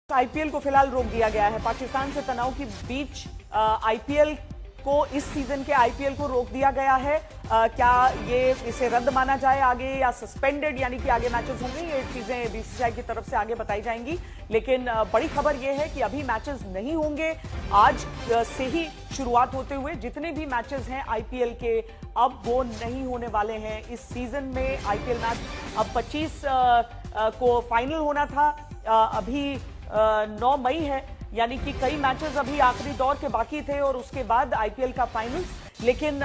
IPL को फिलहाल रोक दिया गया है। पाकिस्तान से तनाव के बीच आईपीएल को इस सीजन के आईपीएल को रोक दिया गया है। क्या ये इसे रद्द माना जाए आगे या सस्पेंडेड, यानी कि आगे मैचेस होंगे, ये चीजें बीसीसीआई की तरफ से आगे बताई जाएंगी। लेकिन बड़ी खबर ये है कि अभी मैचेस नहीं होंगे। आज से ही शुरुआत होते हुए जितने भी मैचेस हैं आईपीएल के, अब वो नहीं होने वाले हैं इस सीजन में। आईपीएल मैच अब 25 को फाइनल होना था, अभी 9 मई है, यानी कि कई मैचेस अभी आखिरी दौर के बाकी थे और उसके बाद आईपीएल का फाइनल्स। लेकिन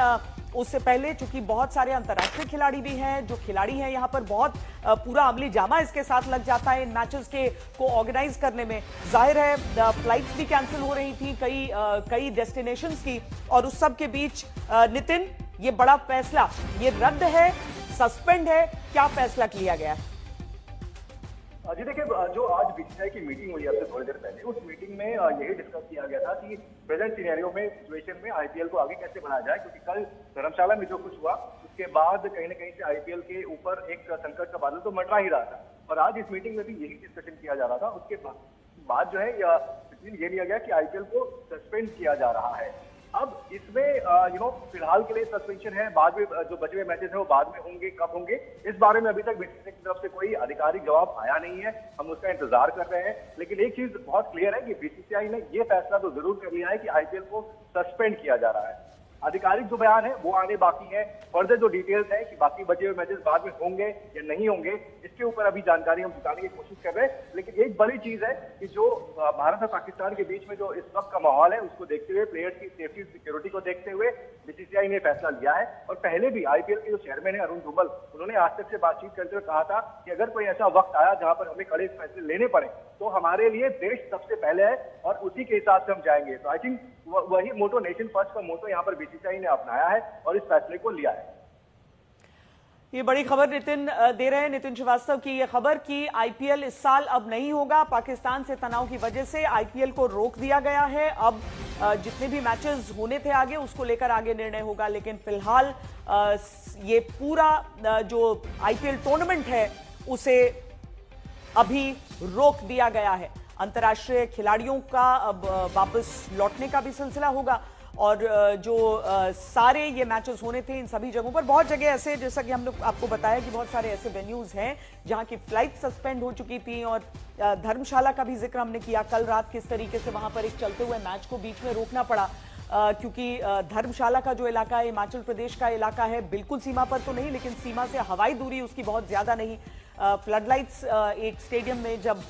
उससे पहले चूंकि बहुत सारे अंतर्राष्ट्रीय खिलाड़ी भी हैं, जो खिलाड़ी हैं यहाँ पर बहुत पूरा अमली जामा इसके साथ लग जाता है इन मैचेस के को ऑर्गेनाइज करने में। जाहिर है फ्लाइट्स भी कैंसिल हो रही थी कई डेस्टिनेशंस की, और उस सब के बीच नितिन, ये बड़ा फैसला, ये रद्द है, सस्पेंड है, क्या फैसला लिया गया है? जी देखिए, जो आज बीसीसीआई की मीटिंग हुई आपसे थोड़ी देर पहले, उस मीटिंग में यही डिस्कस किया गया था कि प्रेजेंट सिनेरियो में, सिचुएशन में आईपीएल को आगे कैसे बढ़ाया जाए। क्योंकि कल धर्मशाला में जो कुछ हुआ उसके बाद कहीं ना कहीं से आईपीएल के ऊपर एक संकट का बादल तो मंडरा ही रहा था, और आज इस मीटिंग में भी यही डिस्कशन किया जा रहा था। उसके बाद जो है ये लिया गया कि आईपीएल को सस्पेंड किया जा रहा है। अब इसमें फिलहाल के लिए सस्पेंशन है, बाद में जो बचे हुए मैचेस हैं वो बाद में होंगे, कब होंगे इस बारे में अभी तक बीसीसीआई की तरफ से कोई आधिकारिक जवाब आया नहीं है। हम उसका इंतजार कर रहे हैं। लेकिन एक चीज बहुत क्लियर है कि बीसीसीआई ने ये फैसला तो जरूर कर लिया है कि आईपीएल को सस्पेंड किया जा रहा है। आधिकारिक जो बयान है वो आने बाकी है। फर्दर जो डिटेल्स है कि बाकी बचे हुए मैचेस बाद में होंगे या नहीं होंगे, इसके ऊपर अभी जानकारी हम जुटाने की कोशिश कर रहे हैं। लेकिन एक बड़ी चीज है कि जो भारत और पाकिस्तान के बीच में जो इस वक्त का माहौल है, उसको देखते हुए, प्लेयर्स की सेफ्टी सिक्योरिटी को देखते हुए बीसीसीआई ने फैसला लिया है। और पहले भी आईपीएल के जो चेयरमैन है अरुण धूमल, उन्होंने आज तक से बातचीत करते हुए कहा था कि अगर कोई ऐसा वक्त आया जहां पर हमें कड़े फैसले लेने पड़े तो हमारे लिए देश सबसे पहले है और उसी के हिसाब से हम जाएंगे। तो आई थिंक वही मोटो, नेशन फर्स्ट का मोटो यहाँ पर बीसीसीआई ने अपनाया है और इस फैसले को लिया है। ये बड़ी खबर नितिन दे रहे हैं, नितिन श्रीवास्तव की ये खबर कि आईपीएल इस साल अब नहीं होगा। पाकिस्तान से तनाव की वजह से आईपीएल को रोक दिया गया है। अब जितने भी मैचेस होने थे आगे, उसको लेकर आगे निर्णय होगा। लेकिन फिलहाल ये पूरा जो आईपीएल टूर्नामेंट है उसे अभी रोक दिया गया है। अंतर्राष्ट्रीय खिलाड़ियों का अब वापस लौटने का भी सिलसिला होगा, और जो सारे ये मैचेस होने थे इन सभी जगहों पर, बहुत जगह ऐसे, जैसा कि हमने आपको बताया कि बहुत सारे ऐसे वेन्यूज हैं जहां की फ्लाइट सस्पेंड हो चुकी थी। और धर्मशाला का भी जिक्र हमने किया कल रात, किस तरीके से वहां पर एक चलते हुए मैच को बीच में रोकना पड़ा, क्योंकि धर्मशाला का जो इलाका है हिमाचल प्रदेश का इलाका है, बिल्कुल सीमा पर तो नहीं, लेकिन सीमा से हवाई दूरी उसकी बहुत ज्यादा नहीं। फ्लड लाइट्स एक स्टेडियम में जब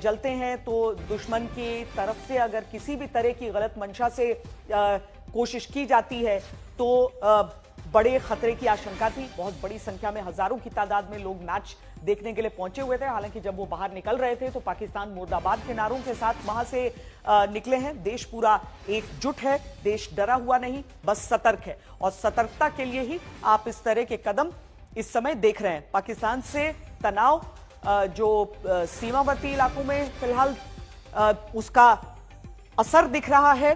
जलते हैं तो दुश्मन की तरफ से अगर किसी भी तरह की गलत मंशा से कोशिश की जाती है तो बड़े खतरे की आशंका थी। बहुत बड़ी संख्या में, हजारों की तादाद में लोग मैच देखने के लिए पहुंचे हुए थे। हालांकि जब वो बाहर निकल रहे थे तो पाकिस्तान मुर्दाबाद के नारों के साथ वहां से निकले हैं। देश पूरा एकजुट है, देश डरा हुआ नहीं, बस सतर्क है, और सतर्कता के लिए ही आप इस तरह के कदम इस समय देख रहे हैं। पाकिस्तान से तनाव जो सीमावर्ती इलाकों में फिलहाल उसका असर दिख रहा है,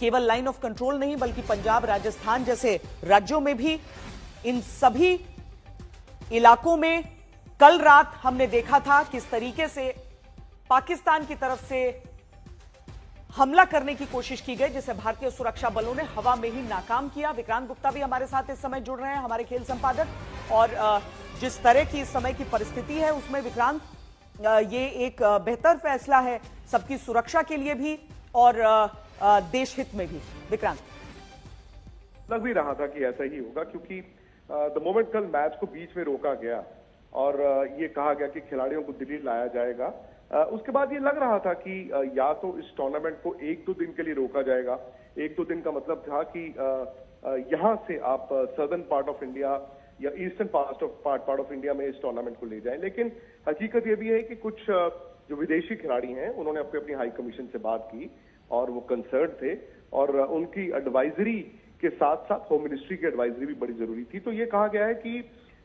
केवल लाइन ऑफ कंट्रोल नहीं बल्कि पंजाब, राजस्थान जैसे राज्यों में भी, इन सभी इलाकों में कल रात हमने देखा था किस तरीके से पाकिस्तान की तरफ से हमला करने की कोशिश की गई, जिसे भारतीय सुरक्षा बलों ने हवा में ही नाकाम किया। विक्रांत गुप्ता भी हमारे साथ इस समय जुड़ रहे हैं, हमारे खेल संपादक, और जिस तरह की इस समय की परिस्थिति है उसमें विक्रांत, ये एक बेहतर फैसला है सबकी सुरक्षा के लिए भी और देश हित में भी। विक्रांत, लग भी रहा था कि ऐसा ही होगा, क्योंकि द मोमेंट कल मैच को बीच में रोका गया और ये कहा गया कि खिलाड़ियों को दिल्ली लाया जाएगा, उसके बाद ये लग रहा था कि या तो इस टूर्नामेंट को 1-2 दिन के लिए रोका जाएगा। 1-2 दिन का मतलब था कि यहां से आप सदर्न पार्ट ऑफ इंडिया या ईस्टर्न पार्ट ऑफ इंडिया में इस टूर्नामेंट को ले जाएं। लेकिन हकीकत ये भी है कि कुछ जो विदेशी खिलाड़ी हैं उन्होंने अपनी हाई कमीशन से बात की और वो कंसर्न थे, और उनकी एडवाइजरी के साथ साथ होम मिनिस्ट्री की एडवाइजरी भी बड़ी जरूरी थी। तो ये कहा गया है कि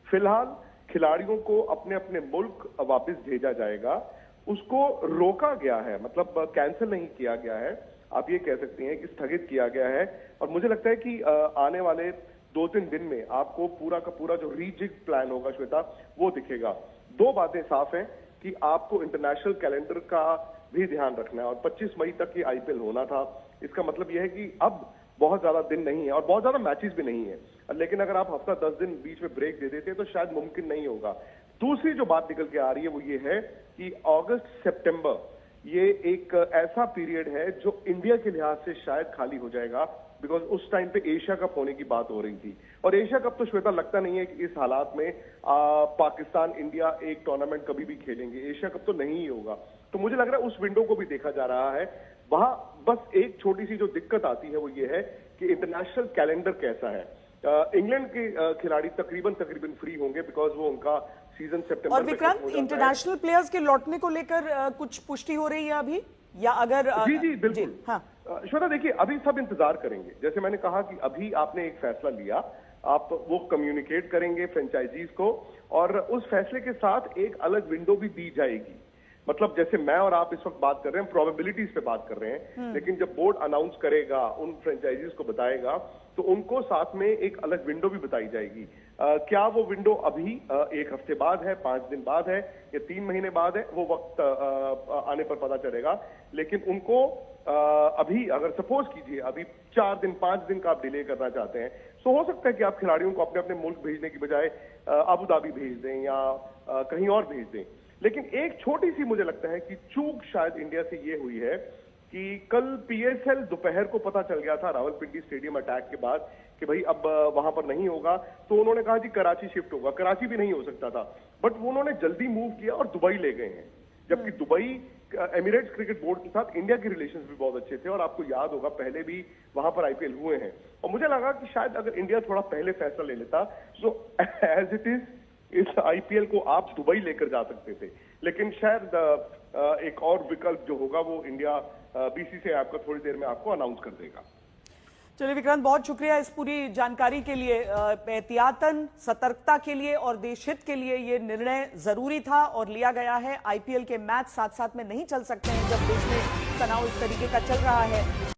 फिलहाल खिलाड़ियों को अपने अपने मुल्क वापस भेजा जाएगा। उसको रोका गया है, मतलब कैंसिल नहीं किया गया है, आप ये कह सकते हैं कि स्थगित किया गया है। और मुझे लगता है कि आने वाले 2-3 दिन में आपको पूरा का पूरा जो रीजिग प्लान होगा श्वेता, वो दिखेगा। दो बातें साफ हैं कि आपको इंटरनेशनल कैलेंडर का भी ध्यान रखना है और 25 मई तक ये आईपीएल होना था। इसका मतलब यह है कि अब बहुत ज्यादा दिन नहीं है और बहुत ज्यादा मैचेस भी नहीं है, लेकिन अगर आप हफ्ता 10 दिन बीच में ब्रेक दे देते तो शायद मुमकिन नहीं होगा। दूसरी जो बात निकल के आ रही है वो ये है कि अगस्त सितंबर ये एक ऐसा पीरियड है जो इंडिया के लिहाज से शायद खाली हो जाएगा, बिकॉज उस टाइम पे एशिया कप होने की बात हो रही थी और एशिया कप तो श्वेता लगता नहीं है कि इस हालात में पाकिस्तान इंडिया एक टूर्नामेंट कभी भी खेलेंगे। एशिया कप तो नहीं ही होगा, तो मुझे लग रहा है उस विंडो को भी देखा जा रहा है। वहां बस एक छोटी सी जो दिक्कत आती है वो ये है कि इंटरनेशनल कैलेंडर कैसा है। इंग्लैंड के खिलाड़ी तकरीबन फ्री होंगे बिकॉज वो उनका सीजन सितंबर और विक्रांत, इंटरनेशनल प्लेयर्स के लौटने को लेकर कुछ पुष्टि हो रही है अभी, या अगर जी बिल्कुल। हाँ श्वेता देखिए, अभी सब इंतजार करेंगे। जैसे मैंने कहा कि अभी आपने एक फैसला लिया, आप वो कम्युनिकेट करेंगे फ्रेंचाइजीज को और उस फैसले के साथ एक अलग विंडो भी दी जाएगी। मतलब जैसे मैं और आप इस वक्त बात कर रहे हैं, प्रोबेबिलिटीज पे बात कर रहे हैं, लेकिन जब बोर्ड अनाउंस करेगा, उन फ्रेंचाइजीज को बताएगा, तो उनको साथ में एक अलग विंडो भी बताई जाएगी। क्या वो विंडो अभी एक हफ्ते बाद है, 5 दिन बाद है या 3 महीने बाद है, वो वक्त आने पर पता चलेगा। लेकिन उनको अभी अगर सपोज कीजिए अभी 4 दिन 5 दिन का आप डिले करना चाहते हैं, तो हो सकता है कि आप खिलाड़ियों को अपने अपने मुल्क भेजने की बजाय अबू धाबी भेज दें या कहीं और भेज दें। लेकिन एक छोटी सी मुझे लगता है कि चूक शायद इंडिया से ये हुई है कि कल पीएसएल दोपहर को पता चल गया था रावलपिंडी स्टेडियम अटैक के बाद कि भाई अब वहां पर नहीं होगा, तो उन्होंने कहा कि कराची शिफ्ट होगा। कराची भी नहीं हो सकता था, बट वो उन्होंने जल्दी मूव किया और दुबई ले गए हैं, जबकि दुबई एमिरेट्स क्रिकेट बोर्ड के साथ इंडिया के रिलेशंस भी बहुत अच्छे थे और आपको याद होगा पहले भी वहां पर आईपीएल हुए हैं। और मुझे लगा कि शायद अगर इंडिया थोड़ा पहले फैसला ले लेता तो एज इट इज इस आईपीएल को आप दुबई लेकर जा सकते थे। लेकिन शायद एक और विकल्प जो होगा वो इंडिया बीसीसीआई आपका थोड़ी देर में आपको अनाउंस कर देगा। चलिए विक्रांत, बहुत शुक्रिया इस पूरी जानकारी के लिए। एहतियातन, सतर्कता के लिए और देशहित के लिए ये निर्णय जरूरी था और लिया गया है। आईपीएल के मैच साथ साथ में नहीं चल सकते हैं जब देश में तनाव इस तरीके का चल रहा है।